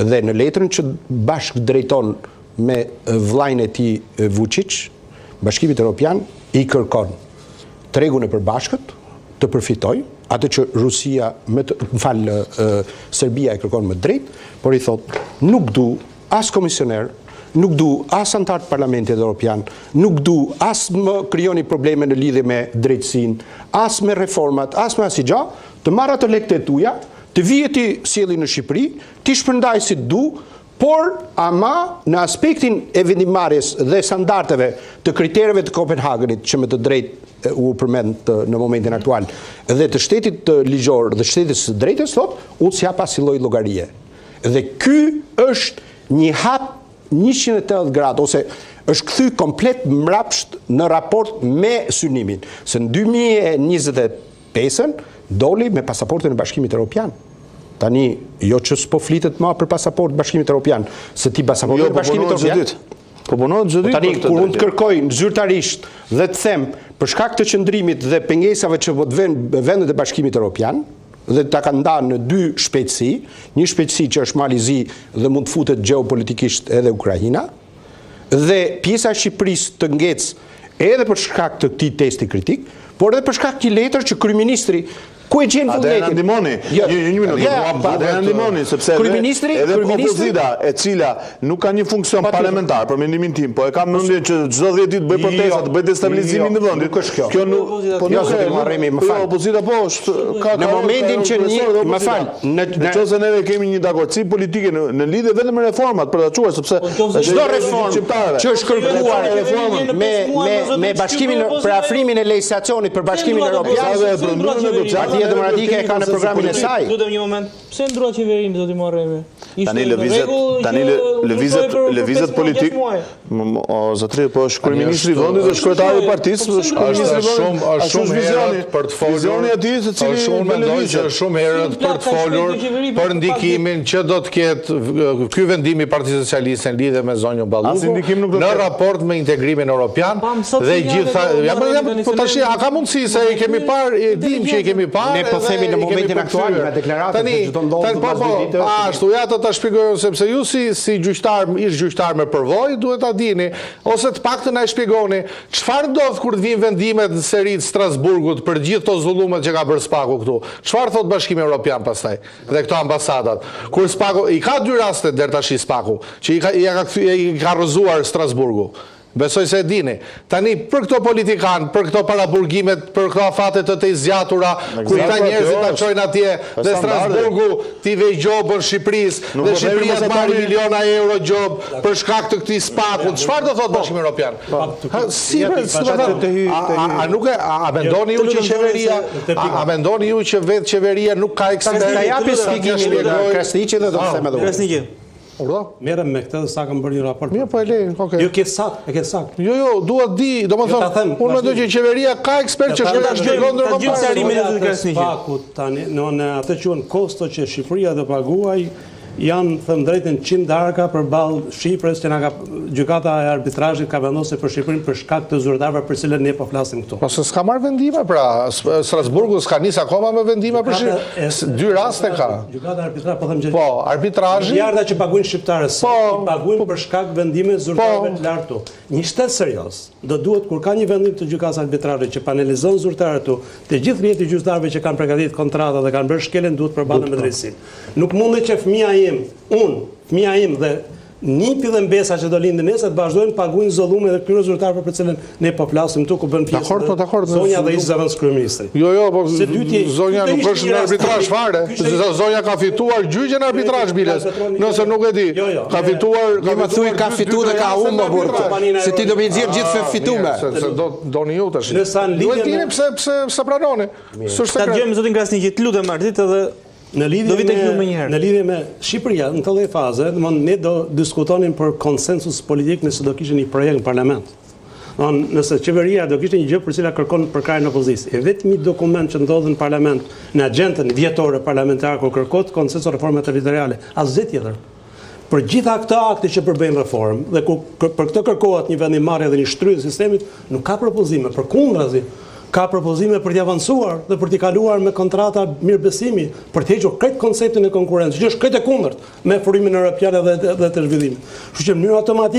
Dhe në letrën që bashkë drejton me vllajën e tij Vučić, Bashkimit Evropian i kërkon tregun e përbashkët të përfitoj, atë që Rusia, Serbia e kërkon më drejt, por i thot, nuk du as komisioner, nuk du as antar të Parlamentit Evropian, nuk du as më krijoni probleme në lidhje me drejtësinë, as me reformat, as me asgjë, të marr ato lekët e tuaja, të vijë ti sjellni në Shqipëri, ti shpërndaj si du, por ama në aspektin e vendimmarrjes dhe standardeve të kritereve të Kopenhagenit që me të drejtë u përmend në momentin aktual dhe të shtetit ligjor dhe shtetit së drejtës thot, unë s'jap asnjë lloj llogarie. Dhe ky është një hap 180 gradë ose është kthy komplet mbrapsht në raport me synimin. Se në 2025-ën doli me pasaportën e Bashkimit Evropian. Tani, jo që s'po flitet më për pasaport Bashkimit Evropian, se ti pasaportën e Bashkimit Evropian. Po punohet çdo ditë. Tani, kur unë të kërkoj zyrtarisht dhe të them për shkak të qëndrimit dhe pengesave që do të vënë vendet e Bashkimit Evropian, dhe ta kanë ndarë në dy shpejtësi, një shpejtësi që është Malizi dhe mund të futet geopolitikisht edhe Ukraina, dhe pjesa e Shqipërisë të ngecë edhe për shkak të këtij testi kritik, por edhe për shkak të letër që kryeministri ku e gjen vullnetin? Adrian Ndimoni, një minutë, Adrian Ndimoni, sepse edhe opozita e cila nuk ka një funksion parlamentar, për mendimin tim, po e kam mendjen që çdo 10 ditë bëj protesta, të bëj destabilizimin në vendin. Kjo nuk po nuk është opozita po është në momentin që një, më fal, nëse neve kemi një dakordsi politike në lidhje vetëm me reformat për ta çuar, sepse çdo reformë që është kërkuar me bashkimin për afrimin e legjislacionit për Bashkimin Evropian, Demokratike e ka në programin e saj. Lutem një moment. Pse ndrua qeverinë zoti Muharremi? Tani lëvizet politik. O zotri, po është kryeministri i vendit, është kryetari i partisë, është kryeministri i vendit. Është shumë herët për të folur. Vizioni i tij se cili unë mendoj që është shumë herët për të folur për ndikimin që do të ketë ky vendim i Partisë Socialiste në lidhje me zonjën Balluku në raport me integrimin evropian dhe gjitha. Po tash a ka mundësi se e kemi parë, e dim që e kemi parë. Ne po themi në momentin aktual me deklaratën që do ndodhë pas 2 ditë. Ashtu, ja ta shpjegoj sepse ju si gjyqtar, ish gjyqtar me përvojë, duhet ta dini, ose të paktën na shpjegoni çfarë ndodh kur të vinë vendimet në seri të Strasburgut për gjithë ato zullumet që ka bërë Spaku këtu. Çfarë thot Bashkimi Evropian pastaj dhe këto ambasadat? Kur Spaku i ka 2 raste deri tash Spaku, që i ka rrëzuar Strasburgu. Besoj se e dini. Tani, për këto politikan, për këto paraburgimet, për këto afate të zgjatura, kur ta njerëzit ta çojnë atje dhe Strasburgu t'i vej gjobën Shqipërisë dhe Shqipëria të marrë miliona euro gjobë për shkak të këtij Spakut. Çfarë do thotë Bashkimi Evropian? Si a mendoni ju që qeveria, a mendoni ju që vetë qeveria nuk ka ekspertë? Ta japi shpjegimin e Krasniqit dhe do të them edhe Krasniqi. Merrem me këtë dhe sa kam bërë një raport. Mirë, po e lej, okay. Jo ke sakt. Jo, duhet di, domethënë, unë mendoj që qeveria ka ekspert që shpjegon ndërkombëtar. Spaku tani në atë quhen kosto që Shqipëria do paguaj janë thënë drejtën 100 darka përballë Shqipërisë që na ka gjykata e arbitrazhit ka vendosur për Shqipërinë për shkak të zyrtarëve për cilën ne po flasim këtu. Po s'ka marrë vendime pra, Strasburgu s'ka nis akoma me vendime për Shqipërinë. 2 raste ka. Gjykata arbitrazhe po them që po, arbitrazhi miliarda që paguajnë shqiptarët, i paguajnë për shkak vendime zyrtarëve të lartë. Një shtet serioz do duhet kur ka një vendim të gjykatës arbitrazhe që panelizon zyrtarët tu, të gjithë rrjeti i gjyqtarëve që kanë përgatitur kontrata dhe kanë bërë shkelën duhet përballen me drejtësinë. Nuk mundet që fëmia im dhe nipi dhe mbesa që do lindë nesër të vazhdojnë paguajnë zollume dhe këtyre zyrtarëve për cilën ne po flasim këtu ku bën pjesë. Zonja dhe ish zëvendës kryeministri. Jo, po zonja nuk është në arbitrazh fare. Zonja ka fituar gjyqjen arbitrazh biles. Nëse nuk e di. Ka fituar, ka fituar dhe ka humbur burrë. Se ti do më nxjerr gjithë fitume. Se doni ju tash. Duhet dini pse pranoni. Ta dëgjojmë zotin Krasniqi, lutem marrit edhe Në lidhje me Shqipëria, në të dhe faze, ne do diskutonin për konsensus politik nëse do kishte një projekt në parlament. Nëse qeveria do kishte një gjë për cila kërkon përkrajnë opozisë, e vetëm një dokument që ndodhë në parlament, në agjendën vjetore parlamentare, kur kërkot konsensus reforme territoriale, asgjë tjetër. Për gjitha këta akte që përbëjnë reformë, dhe për këtë kërkohet një vendimmarrje dhe një shtrydhje e sistemit, nuk ka propozime, përkundrazi. ka propozime për t'i avancuar dhe për t'i kaluar me kontrata mirëbesimi, për t'i hequr krejt konceptin e konkurrencës, që është krejt e kundërt me furimin evropian dhe të zhvillimit. Kështu që në mënyrë automatike